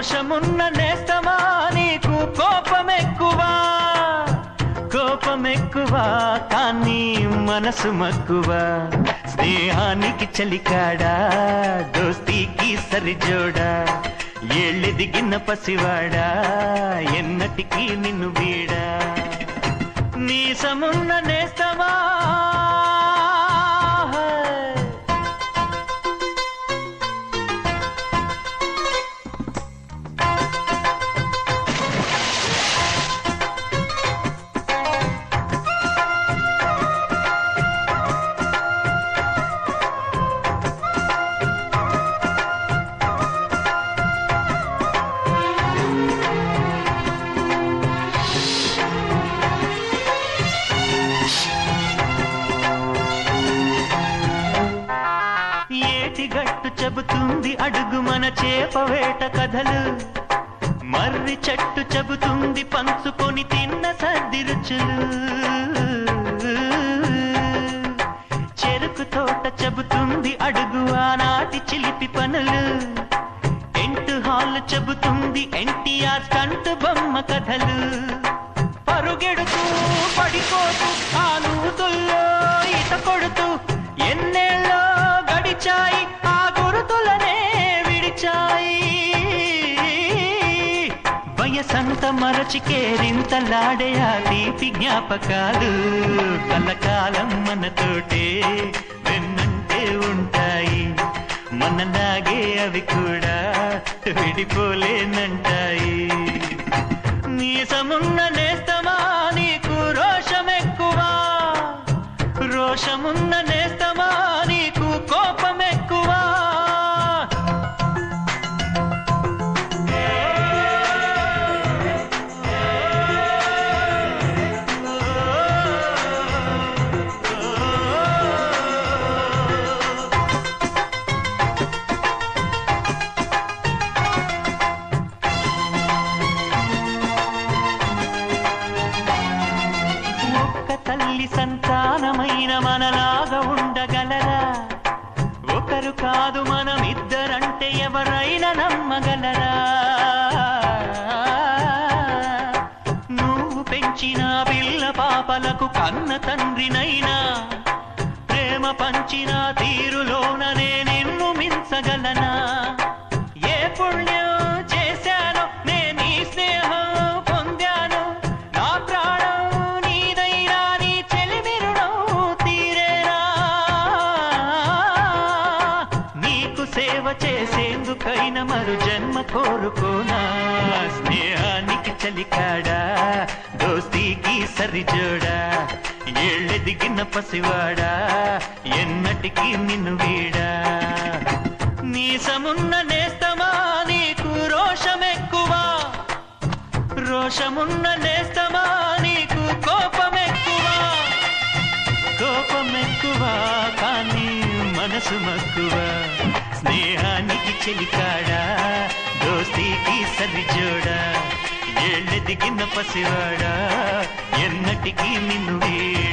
రోషమున్న నేస్తమా నీకు కోపమెక్కువ కానీ మనసు మక్కువ స్నేహానికి చలికాడా దోస్తీకి సరిజోడా ఏళ్ళెదిగిన పసివాడా ఎన్నటికీ నిన్ను వీడా నీసమున్న నేస్తమా గట్టు చెబుతుంది అడుగు మన చేపవేట కథలు మర్రి చెట్టు చెబుతుంది పంచుకొని తిన్న సర్ది రుచులు చెరుకు తోట చెబుతుంది అడుగు ఆనాటి చిలిపి పనులు టెంట్ హాల్ చెబుతుంది ఎన్టీఆర్ స్టంట్ బొమ్మ కథలు పరుగెడుతూ పడిపోతూ ఆ నూతుల్లో ఈత కొడుతూ ఎన్నేళ్ళో గడిచాయి ఆ గురుతులనే విడిచాయి వయసంత మరచి కేరింతలాడే ఆ తీపి జ్ఞాపకాలు కలకాలం మనతోటే వెన్నంటే ఉంటాయి మనలాగే అవి కూడా విడిపోలేనంటాయి నీసమున్న నేస్తమా నీకు రోషమున్న నేస్తమా నీకు కోపమెక్కువ తల్లి సంతానమైన మనలాగా ఉండగలరా ఒకరు కాదు మనమిద్దరంటే ఎవరైనా నమ్మగలరా నువ్వు పెంచిన పిల్ల పాపలకు కన్న తండ్రినైనా ప్రేమ పంచిన తీరులోననే నిన్ను మించగలనా ఏ పుణ్యం చేశానో నేను ఈ స్నేహం పొందాను నా ప్రాణం నీదైనా నీ చెలిమిరుణం తీరేనా నీకు సేవ చేసేందుకైనా మరు జన్మ కోరుకోనా స్నేహానికి చలికాడా దోస్తీకి సరిజోడా ఏళ్ళెదిగిన పసివాడా ఎన్నటికీ నిన్ను వీడా నీసమున్న నేస్తమా నీకు రోషమున్న నేస్తమా నీకు కోపమెక్కువ కానీ మనసు మక్కువ స్నేహానికి చెలికాడా దోస్తీకి సరిజోడా ఏళ్ళెదిగిన పసివాడా ఎన్నటికీ నిన్ను వీడా